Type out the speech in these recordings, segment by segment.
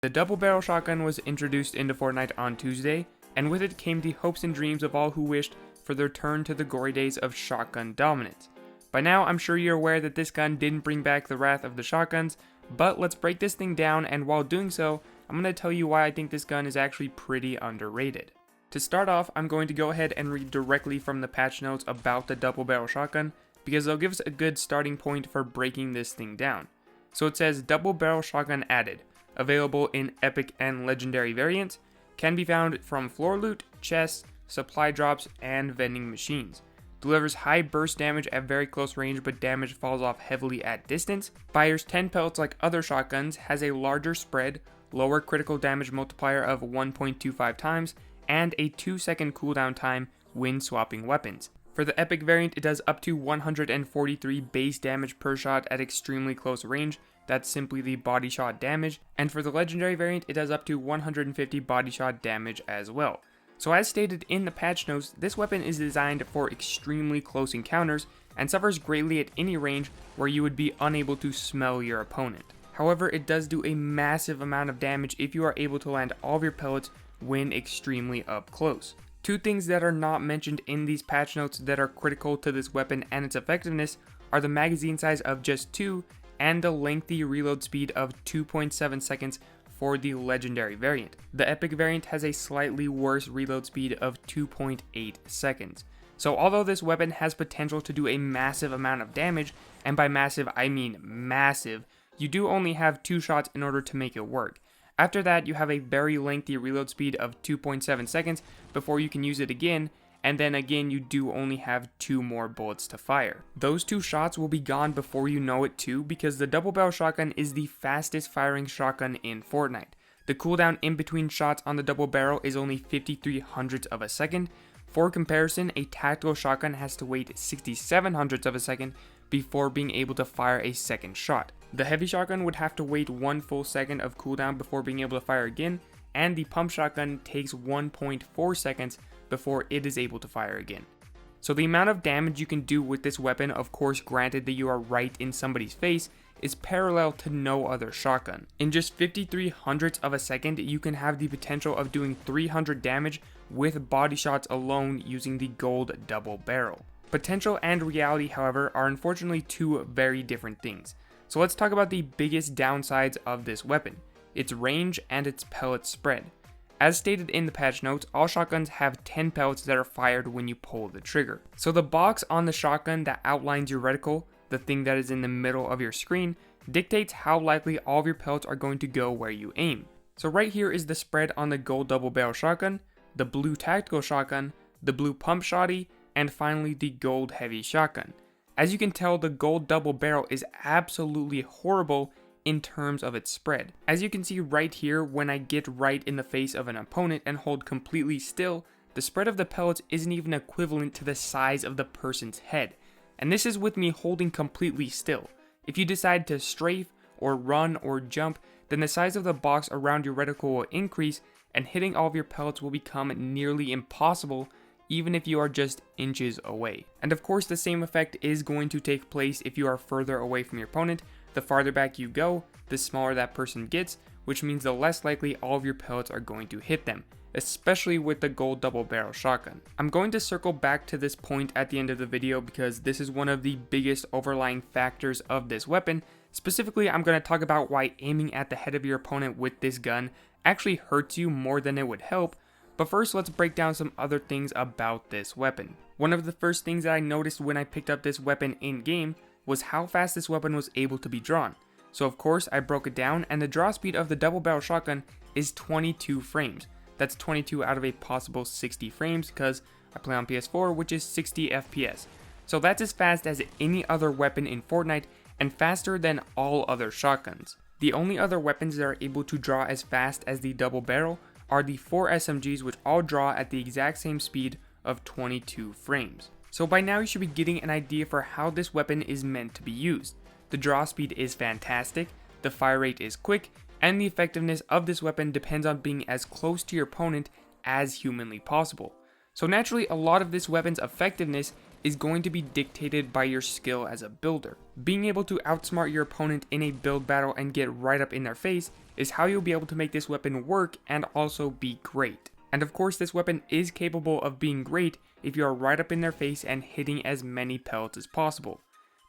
The double barrel shotgun was introduced into Fortnite on Tuesday, and with it came the hopes and dreams of all who wished for the return to the glory days of shotgun dominance. By now, I'm sure you're aware that this gun didn't bring back the wrath of the shotguns, but let's break this thing down, and while doing so, I'm going to tell you why I think this gun is actually pretty underrated. To start off, I'm going to go ahead and read directly from the patch notes about the double barrel shotgun, because they'll give us a good starting point for breaking this thing down. So it says, double barrel shotgun added. Available in epic and legendary variants, can be found from floor loot, chests, supply drops, and vending machines. Delivers high burst damage at very close range, but damage falls off heavily at distance. Fires 10 pellets like other shotguns, has a larger spread, lower critical damage multiplier of 1.25 times, and a 2-second cooldown time when swapping weapons. For the epic variant, it does up to 143 base damage per shot at extremely close range. That's simply the body shot damage, and for the legendary variant, it does up to 150 body shot damage as well. So as stated in the patch notes, this weapon is designed for extremely close encounters and suffers greatly at any range where you would be unable to smell your opponent. However, it does do a massive amount of damage if you are able to land all of your pellets when extremely up close. Two things that are not mentioned in these patch notes that are critical to this weapon and its effectiveness are the magazine size of just 2 and the lengthy reload speed of 2.7 seconds for the legendary variant. The epic variant has a slightly worse reload speed of 2.8 seconds. So although this weapon has potential to do a massive amount of damage, and by massive I mean massive, you do only have 2 shots in order to make it work. After that, you have a very lengthy reload speed of 2.7 seconds before you can use it again, and then again you do only have 2 more bullets to fire. Those 2 shots will be gone before you know it too, because the double barrel shotgun is the fastest firing shotgun in Fortnite. The cooldown in between shots on the double barrel is only 53 hundredths of a second. For comparison, a tactical shotgun has to wait 67 hundredths of a second before being able to fire a second shot. The heavy shotgun would have to wait 1 full second of cooldown before being able to fire again, and the pump shotgun takes 1.4 seconds before it is able to fire again. So the amount of damage you can do with this weapon, of course granted that you are right in somebody's face, is parallel to no other shotgun. In just 53 hundredths of a second, you can have the potential of doing 300 damage with body shots alone using the gold double barrel. Potential and reality, however, are unfortunately 2 very different things. So let's talk about the biggest downsides of this weapon, its range and its pellet spread. As stated in the patch notes, all shotguns have 10 pellets that are fired when you pull the trigger. So the box on the shotgun that outlines your reticle, the thing that is in the middle of your screen, dictates how likely all of your pellets are going to go where you aim. So right here is the spread on the gold double barrel shotgun, the blue tactical shotgun, the blue pump shotty, and finally the gold heavy shotgun. As you can tell, the gold double barrel is absolutely horrible in terms of its spread. As you can see right here, when I get right in the face of an opponent and hold completely still, the spread of the pellets isn't even equivalent to the size of the person's head. And this is with me holding completely still. If you decide to strafe or run or jump, then the size of the box around your reticle will increase and hitting all of your pellets will become nearly impossible even if you are just inches away. And of course the same effect is going to take place if you are further away from your opponent. The farther back you go, the smaller that person gets, which means the less likely all of your pellets are going to hit them, especially with the gold double barrel shotgun. I'm going to circle back to this point at the end of the video because this is one of the biggest overlying factors of this weapon. Specifically, I'm going to talk about why aiming at the head of your opponent with this gun actually hurts you more than it would help. But first, let's break down some other things about this weapon. One of the first things that I noticed when I picked up this weapon in game was how fast this weapon was able to be drawn. So of course I broke it down, and the draw speed of the double barrel shotgun is 22 frames. That's 22 out of a possible 60 frames because I play on PS4, which is 60 FPS. So that's as fast as any other weapon in Fortnite and faster than all other shotguns. The only other weapons that are able to draw as fast as the double barrel are the 4 SMGs, which all draw at the exact same speed of 22 frames. So by now you should be getting an idea for how this weapon is meant to be used. The draw speed is fantastic, the fire rate is quick, and the effectiveness of this weapon depends on being as close to your opponent as humanly possible. So naturally, a lot of this weapon's effectiveness is going to be dictated by your skill as a builder. Being able to outsmart your opponent in a build battle and get right up in their face is how you'll be able to make this weapon work and also be great. And of course, this weapon is capable of being great if you are right up in their face and hitting as many pellets as possible.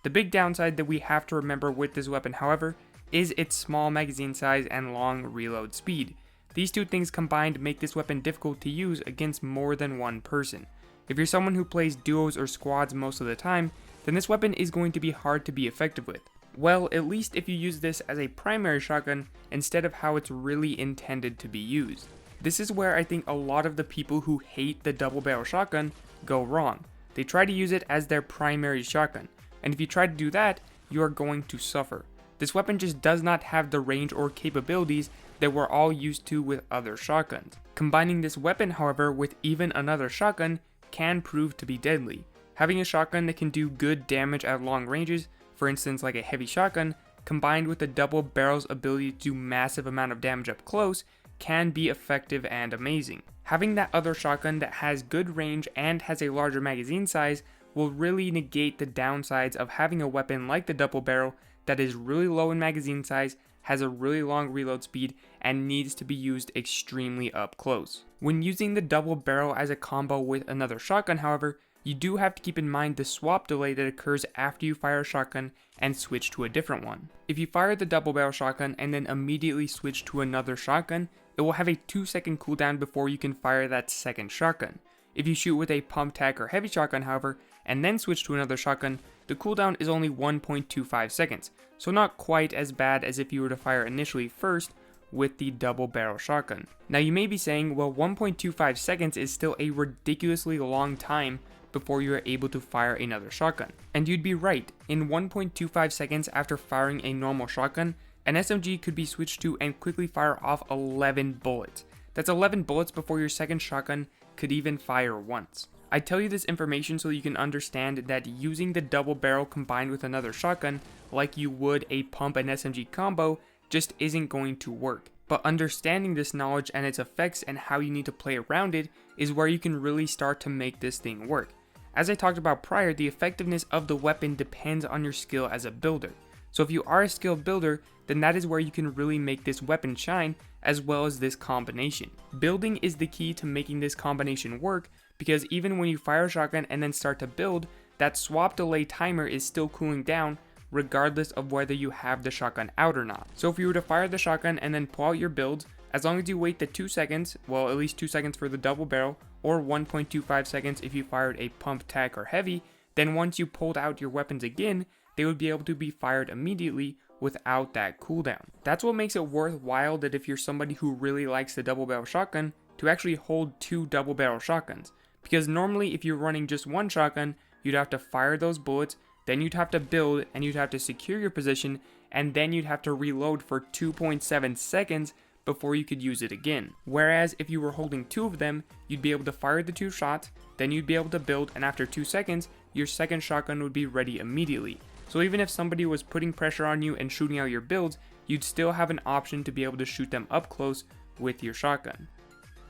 The big downside that we have to remember with this weapon, however, is its small magazine size and long reload speed. These two things combined make this weapon difficult to use against more than one person. If you're someone who plays duos or squads most of the time, then this weapon is going to be hard to be effective with. Well, at least if you use this as a primary shotgun instead of how it's really intended to be used. This is where I think a lot of the people who hate the double barrel shotgun go wrong. They try to use it as their primary shotgun, and if you try to do that, you are going to suffer. This weapon just does not have the range or capabilities that we're all used to with other shotguns. Combining this weapon, however, with even another shotgun can prove to be deadly. Having a shotgun that can do good damage at long ranges, for instance like a heavy shotgun, combined with the double barrel's ability to do massive amount of damage up close, can be effective and amazing. Having that other shotgun that has good range and has a larger magazine size will really negate the downsides of having a weapon like the double barrel that is really low in magazine size, has a really long reload speed, and needs to be used extremely up close. When using the double barrel as a combo with another shotgun, however, you do have to keep in mind the swap delay that occurs after you fire a shotgun and switch to a different one. If you fire the double barrel shotgun and then immediately switch to another shotgun, it will have a 2-second cooldown before you can fire that second shotgun. If you shoot with a pump tack or heavy shotgun, however, and then switch to another shotgun, the cooldown is only 1.25 seconds, so not quite as bad as if you were to fire initially first with the double barrel shotgun. Now you may be saying, well, 1.25 seconds is still a ridiculously long time before you are able to fire another shotgun. And you'd be right, in 1.25 seconds after firing a normal shotgun, an SMG could be switched to and quickly fire off 11 bullets. That's 11 bullets before your second shotgun could even fire once. I tell you this information so you can understand that using the double barrel combined with another shotgun, like you would a pump and SMG combo, just isn't going to work. But understanding this knowledge and its effects and how you need to play around it is where you can really start to make this thing work. As I talked about prior, the effectiveness of the weapon depends on your skill as a builder. So if you are a skilled builder, then that is where you can really make this weapon shine, as well as this combination. Building is the key to making this combination work, because even when you fire a shotgun and then start to build, that swap delay timer is still cooling down regardless of whether you have the shotgun out or not. So if you were to fire the shotgun and then pull out your builds, as long as you wait the 2 seconds, well at least 2 seconds for the double barrel, or 1.25 seconds if you fired a pump, tack, or heavy, then once you pulled out your weapons again, they would be able to be fired immediately without that cooldown. That's what makes it worthwhile that if you're somebody who really likes the double barrel shotgun, to actually hold 2 double barrel shotguns. Because normally if you're running just one shotgun, you'd have to fire those bullets, then you'd have to build and you'd have to secure your position, and then you'd have to reload for 2.7 seconds before you could use it again. Whereas if you were holding 2 of them, you'd be able to fire the 2 shots, then you'd be able to build, and after 2 seconds, your second shotgun would be ready immediately. So even if somebody was putting pressure on you and shooting out your builds, you'd still have an option to be able to shoot them up close with your shotgun.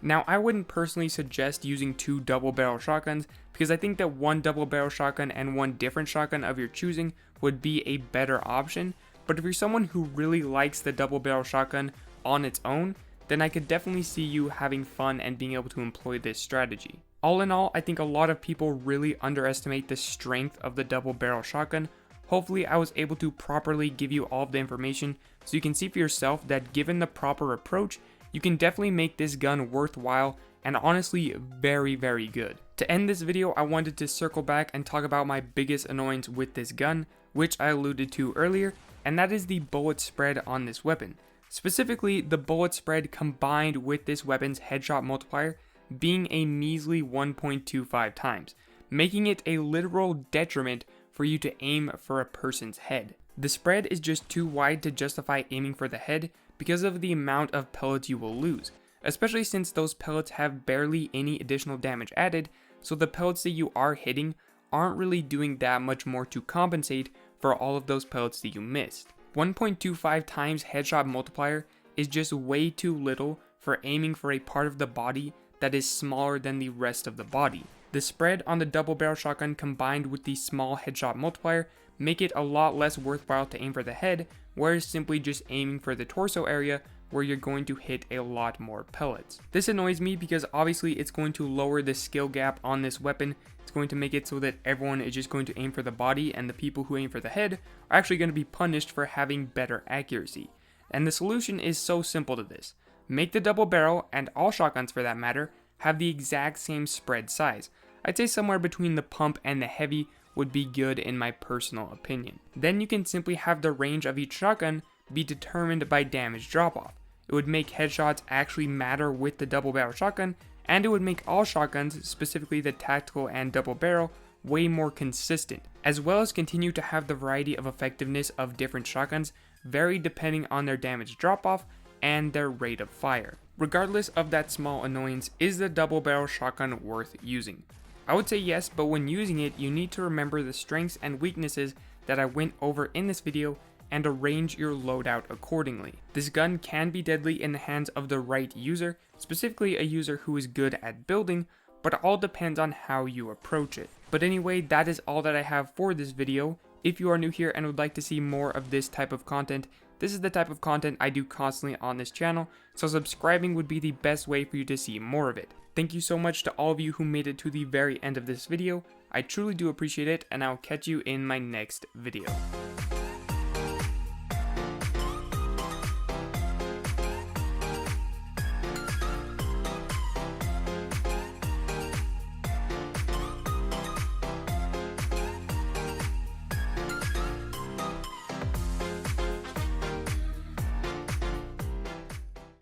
Now, I wouldn't personally suggest using 2 double barrel shotguns because I think that 1 double barrel shotgun and 1 different shotgun of your choosing would be a better option. But if you're someone who really likes the double barrel shotgun on its own, then I could definitely see you having fun and being able to employ this strategy. All in all, I think a lot of people really underestimate the strength of the double barrel shotgun. Hopefully I was able to properly give you all of the information so you can see for yourself that given the proper approach, you can definitely make this gun worthwhile and honestly very, very good. To end this video, I wanted to circle back and talk about my biggest annoyance with this gun, which I alluded to earlier, and that is the bullet spread on this weapon. Specifically, the bullet spread combined with this weapon's headshot multiplier being a measly 1.25 times, making it a literal detriment for you to aim for a person's head. The spread is just too wide to justify aiming for the head because of the amount of pellets you will lose, especially since those pellets have barely any additional damage added, so the pellets that you are hitting aren't really doing that much more to compensate for all of those pellets that you missed. 1.25 times headshot multiplier is just way too little for aiming for a part of the body that is smaller than the rest of the body. The spread on the double barrel shotgun combined with the small headshot multiplier make it a lot less worthwhile to aim for the head, whereas simply just aiming for the torso area where you're going to hit a lot more pellets. This annoys me because obviously it's going to lower the skill gap on this weapon. It's going to make it so that everyone is just going to aim for the body, and the people who aim for the head are actually going to be punished for having better accuracy. And the solution is so simple to this. Make the double barrel, and all shotguns for that matter, have the exact same spread size. I'd say somewhere between the pump and the heavy would be good in my personal opinion. Then you can simply have the range of each shotgun be determined by damage drop-off. It would make headshots actually matter with the double barrel shotgun, and it would make all shotguns, specifically the tactical and double barrel, way more consistent, as well as continue to have the variety of effectiveness of different shotguns vary depending on their damage drop-off and their rate of fire. Regardless of that small annoyance, is the double barrel shotgun worth using? I would say yes, but when using it, you need to remember the strengths and weaknesses that I went over in this video and arrange your loadout accordingly. This gun can be deadly in the hands of the right user, specifically a user who is good at building, but it all depends on how you approach it. But anyway, that is all that I have for this video. If you are new here and would like to see more of this type of content, this is the type of content I do constantly on this channel, so subscribing would be the best way for you to see more of it. Thank you so much to all of you who made it to the very end of this video. I truly do appreciate it, and I'll catch you in my next video.